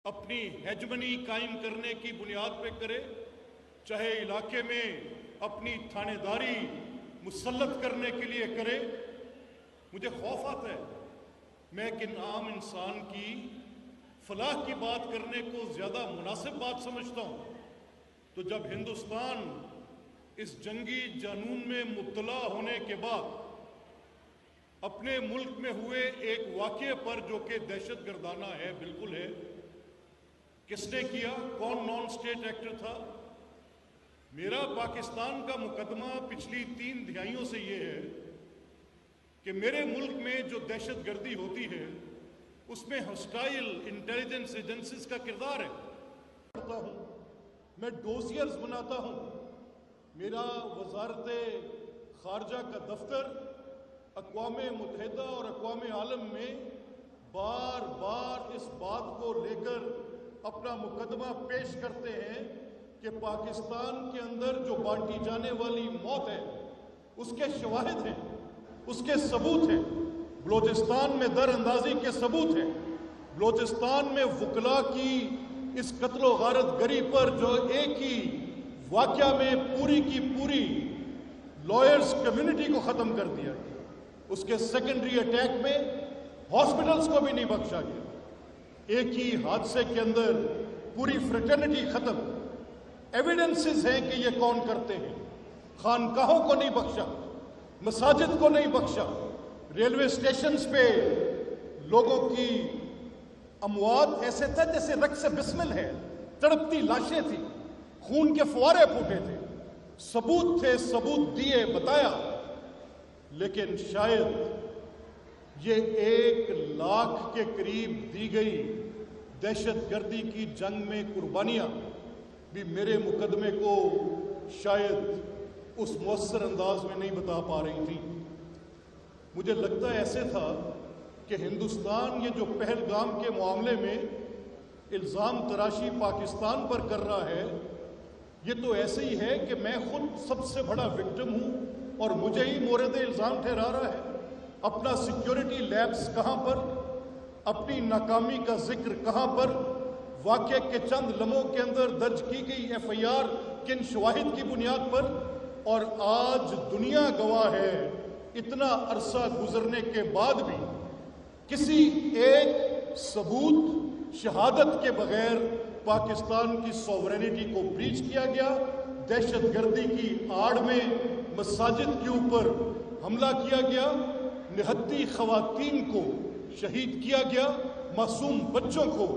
اپنی ہیجمنی قائم کرنے کی بنیاد پہ کرے، چاہے علاقے میں اپنی تھانے داری مسلط کرنے کے لیے کرے، مجھے خوف آتا ہے۔ میں ایک عام انسان کی فلاح کی بات کرنے کو زیادہ مناسب بات سمجھتا ہوں۔ تو جب ہندوستان اس جنگی جنون میں مبتلا ہونے کے بعد اپنے ملک میں ہوئے ایک واقعے پر، جو کہ دہشت گردانہ ہے، بالکل ہے، کس نے کیا، کون نان اسٹیٹ ایکٹر تھا؟ میرا پاکستان کا مقدمہ پچھلی 3 دہائیوں سے یہ ہے کہ میرے ملک میں جو دہشت گردی ہوتی ہے اس میں ہاسٹائل انٹیلیجنس ایجنسیز کا کردار ہے۔ میں ڈوزیئرز بناتا ہوں۔ میرا وزارت خارجہ کا دفتر اقوام متحدہ اور اقوام عالم میں بار بار اس بات کو لے کر اپنا مقدمہ پیش کرتے ہیں کہ پاکستان کے اندر جو بانٹی جانے والی موت ہے اس کے شواہد ہیں، اس کے ثبوت ہیں۔ بلوچستان میں در اندازی کے ثبوت ہیں۔ بلوچستان میں وکلاء کی اس قتل و غارت گری پر جو ایک ہی واقعہ میں پوری کی پوری لائرز کمیونٹی کو ختم کر دیا گیا، اس کے سیکنڈری اٹیک میں ہاسپٹلز کو بھی نہیں بخشا گیا۔ ایک ہی حادثے کے اندر پوری فریٹرنٹی ختم۔ ایویڈنسز ہیں کہ یہ کون کرتے ہیں۔ خانقاہوں کو نہیں بخشا، مساجد کو نہیں بخشا، ریلوے اسٹیشنز پہ لوگوں کی اموات ایسے تھا جیسے رقص بسمل ہے، تڑپتی لاشیں تھیں، خون کے فوارے پھوٹے تھے، ثبوت تھے، ثبوت دیے، بتایا۔ لیکن شاید یہ 1 لاکھ کے قریب دی گئی دہشت گردی کی جنگ میں قربانیاں بھی میرے مقدمے کو شاید اس مؤثر انداز میں نہیں بتا پا رہی تھی۔ مجھے لگتا ہے ایسے تھا کہ ہندوستان یہ جو پہلگام کے معاملے میں الزام تراشی پاکستان پر کر رہا ہے، یہ تو ایسے ہی ہے کہ میں خود سب سے بڑا وکٹم ہوں اور مجھے ہی مورد الزام ٹھہرا رہا ہے۔ اپنا سیکیورٹی لیبس کہاں پر، اپنی ناکامی کا ذکر کہاں پر، واقعے کے چند لمحوں کے اندر درج کی گئی FIR کن شواہد کی بنیاد پر، اور آج دنیا گواہ ہے اتنا عرصہ گزرنے کے بعد بھی کسی ایک ثبوت شہادت کے بغیر پاکستان کی سوورینٹی کو بریچ کیا گیا، دہشت گردی کی آڑ میں مساجد کے اوپر حملہ کیا گیا، نہتی خواتین کو شہید کیا گیا، معصوم بچوں کو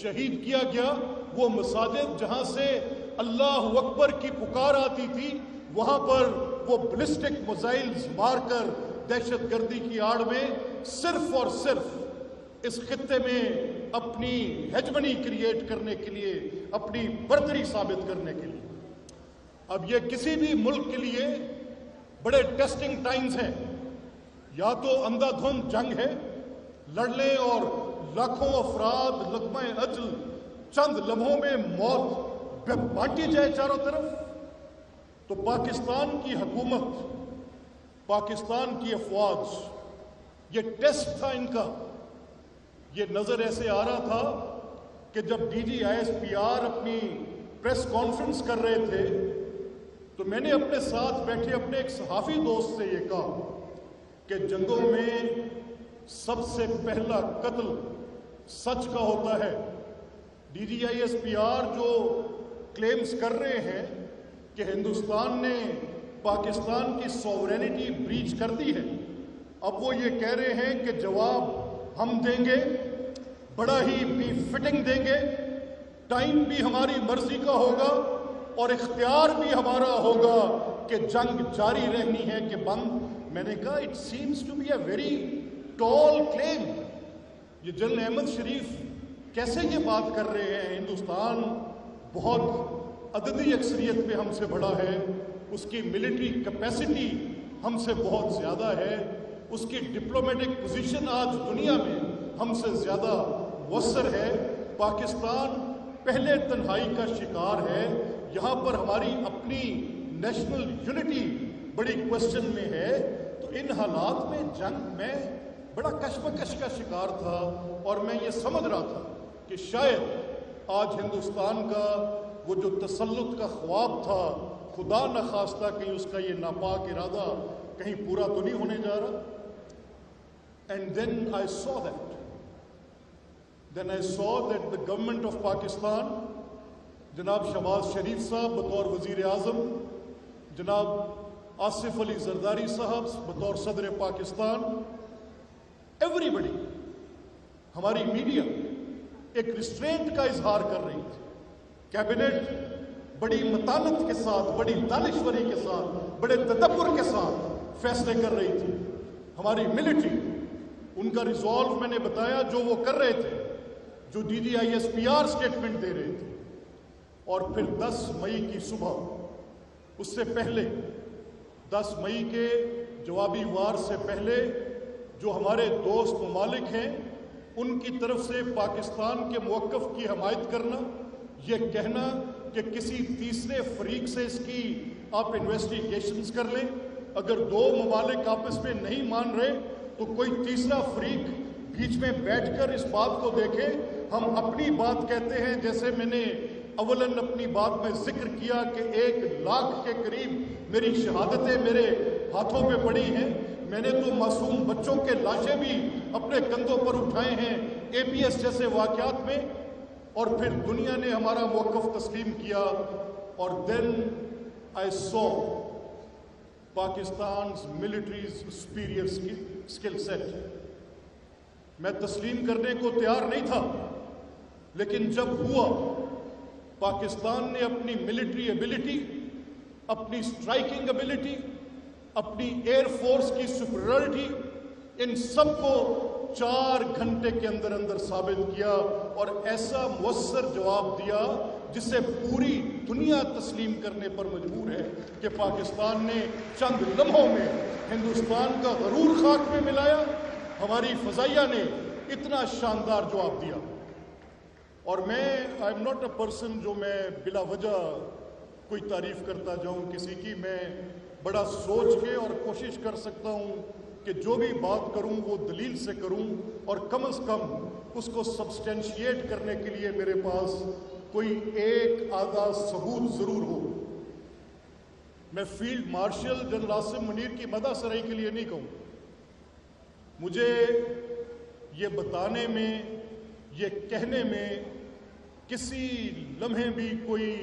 شہید کیا گیا۔ وہ مساجد جہاں سے اللہ اکبر کی پکار آتی تھی، وہاں پر وہ بلسٹک میزائلز مار کر دہشت گردی کی آڑ میں صرف اور صرف اس خطے میں اپنی ہیجمنی کریٹ کرنے کے لیے، اپنی برتری ثابت کرنے کے لیے۔ اب یہ کسی بھی ملک کے لیے بڑے ٹیسٹنگ ٹائمز ہیں۔ یا تو اندھا دھند جنگ ہے، لڑ لیں اور لاکھوں افراد لقمہ اجل چند لمحوں میں موت بانٹی جائے چاروں طرف، تو پاکستان کی حکومت، پاکستان کی افواج، یہ ٹیسٹ تھا ان کا۔ یہ نظر ایسے آ رہا تھا کہ جب DG ISPR اپنی پریس کانفرنس کر رہے تھے تو میں نے اپنے ساتھ بیٹھے اپنے ایک صحافی دوست سے یہ کہا کہ جنگوں میں سب سے پہلا قتل سچ کا ہوتا ہے۔ DG ISPR جو کلیمز کر رہے ہیں کہ ہندوستان نے پاکستان کی سوورینٹی بریچ کر دی ہے، اب وہ یہ کہہ رہے ہیں کہ جواب ہم دیں گے، بڑا ہی بھی فٹنگ دیں گے، ٹائم بھی ہماری مرضی کا ہوگا اور اختیار بھی ہمارا ہوگا کہ جنگ جاری رہنی ہے کہ بند۔ میں نے کہا it seems to be a very tall claim. یہ جنرل احمد شریف کیسے یہ بات کر رہے ہیں؟ ہندوستان بہت عددی اکثریت پہ ہم سے بڑا ہے، اس کی ملٹری کیپیسٹی ہم سے بہت زیادہ ہے، اس کی ڈپلومیٹک پوزیشن آج دنیا میں ہم سے زیادہ مؤثر ہے۔ پاکستان پہلے تنہائی کا شکار ہے، یہاں پر ہماری اپنی نیشنل یونٹی بڑی کوشچن میں ہے۔ تو ان حالات میں جنگ میں بڑا کشمکش کا شکار تھا، اور میں یہ سمجھ رہا تھا کہ شاید آج ہندوستان کا وہ جو تسلط کا خواب تھا، خدا نخواستہ کہیں اس کا یہ ناپاک ارادہ کہیں پورا تو نہیں ہونے جا رہا. And then I saw that. Then I saw that the government of Pakistan, جناب شہباز شریف صاحب بطور وزیر اعظم، جناب آصف علی زرداری صاحب بطور صدر پاکستان، ایوری بڈی، ہماری میڈیا ایک ریسٹرینٹ کا اظہار کر رہی تھی. کیبنٹ بڑی متانت کے ساتھ، بڑی دانشوری کے ساتھ، بڑے تدبر کے ساتھ فیصلے کر رہی تھی. ہماری ملٹری، ان کا ریزالو میں نے بتایا جو وہ کر رہے تھے، جو DGISPR سٹیٹمنٹ دے رہے تھے. اور پھر 10 مئی کی صبح، اس سے پہلے 10 مئی کے جوابی وار سے پہلے جو ہمارے دوست ممالک ہیں ان کی طرف سے پاکستان کے موقف کی حمایت کرنا، یہ کہنا کہ کسی تیسرے فریق سے اس کی آپ انویسٹیگیشنز کر لیں، اگر 2 ممالک آپس میں نہیں مان رہے تو کوئی تیسرا فریق بیچ میں بیٹھ کر اس بات کو دیکھے. ہم اپنی بات کہتے ہیں، جیسے میں نے اولاً اپنی بات میں ذکر کیا کہ 1 لاکھ کے قریب میری شہادتیں میرے ہاتھوں پہ پڑی ہیں. میں نے تو معصوم بچوں کے لاشیں بھی اپنے کندھوں پر اٹھائے ہیں APS جیسے واقعات میں. اور پھر دنیا نے ہمارا موقف تسلیم کیا. اور then I saw Pakistan's military's superior skill set. میں تسلیم کرنے کو تیار نہیں تھا، لیکن جب ہوا، پاکستان نے اپنی ملٹری ایبلٹی، اپنی اسٹرائکنگ ایبلٹی، اپنی ایئر فورس کی سپریورٹی، ان سب کو 4 گھنٹے کے اندر اندر ثابت کیا اور ایسا مؤثر جواب دیا جسے پوری دنیا تسلیم کرنے پر مجبور ہے کہ پاکستان نے چند لمحوں میں ہندوستان کا غرور خاک میں ملایا. ہماری فضائیہ نے اتنا شاندار جواب دیا. اور میں I am not a person جو میں بلا وجہ کوئی تعریف کرتا جاؤں کسی کی. میں بڑا سوچ کے اور کوشش کر سکتا ہوں کہ جو بھی بات کروں وہ دلیل سے کروں، اور کم از کم اس کو سبسٹینشیٹ کرنے کے لیے میرے پاس کوئی ایک آدھا ثبوت ضرور ہو. میں field marshal general Asim Munir کی مدح سرائی کے لیے نہیں کہوں. مجھے یہ بتانے میں، یہ کہنے میں کسی لمحے بھی کوئی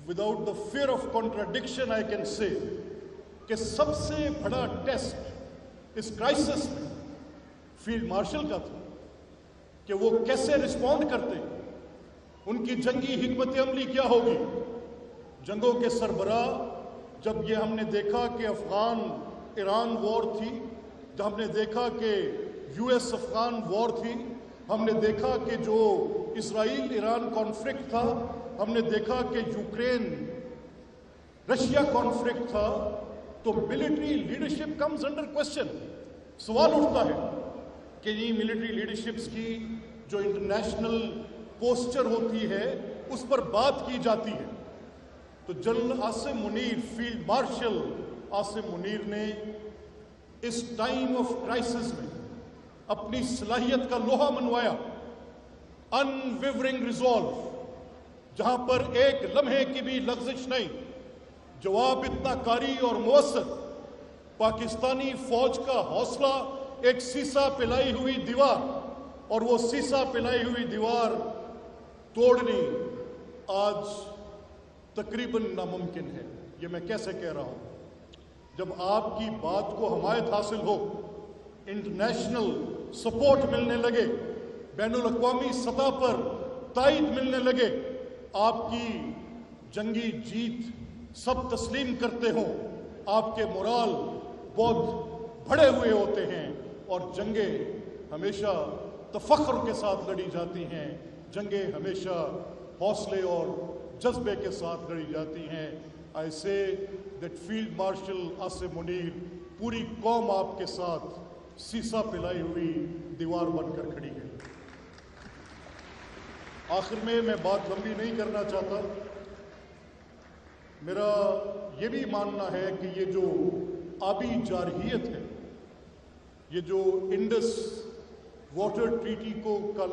without the fear of contradiction I can say کہ سب سے بڑا ٹیسٹ اس کرائسس میں فیلڈ مارشل کا تھا کہ وہ کیسے رسپونڈ کرتے، ان کی جنگی حکمت عملی کیا ہوگی. جنگوں کے سربراہ، جب یہ ہم نے دیکھا کہ افغان ایران وار تھی، جب ہم نے دیکھا کہ US افغان وار تھی، ہم نے دیکھا کہ جو اسرائیل ایران کانفلکٹ تھا، ہم نے دیکھا کہ یوکرین رشیا کانفلکٹ تھا، تو military leadership comes under question. سوال اٹھتا ہے کہ یہ ملٹری لیڈرشپس کی جو انٹرنیشنل پوسچر ہوتی ہے اس پر بات کی جاتی ہے. تو general Asim Munir, field marshal Asim Munir نے اس ٹائم آف کرائسس میں اپنی صلاحیت کا لوہا منوایا. انویورنگ ریزالو، جہاں پر ایک لمحے کی بھی لغزش نہیں. جواب اتنا کاری اور مؤثر. پاکستانی فوج کا حوصلہ ایک سیسا پلائی ہوئی دیوار، اور وہ سیسا پلائی ہوئی دیوار توڑنی آج تقریباً ناممکن ہے. یہ میں کیسے کہہ رہا ہوں؟ جب آپ کی بات کو حمایت حاصل ہو، انٹرنیشنل سپورٹ ملنے لگے، بین الاقوامی سطح پر تائید ملنے لگے، آپ کی جنگی جیت سب تسلیم کرتے ہوں، آپ کے مورال بہت بڑھے ہوئے ہوتے ہیں، اور جنگیں ہمیشہ تفخر کے ساتھ لڑی جاتی ہیں، جنگیں ہمیشہ حوصلے اور جذبے کے ساتھ لڑی جاتی ہیں. I say that Field Marshal Asim Munir, پوری قوم آپ کے ساتھ سیسا پلائی ہوئی دیوار بن کر کھڑی ہے. آخر میں بات لمبی نہیں کرنا چاہتا. میرا یہ بھی ماننا ہے کہ یہ جو آبی جارحیت ہے، یہ جو انڈس واٹر ٹریٹی کو کل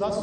10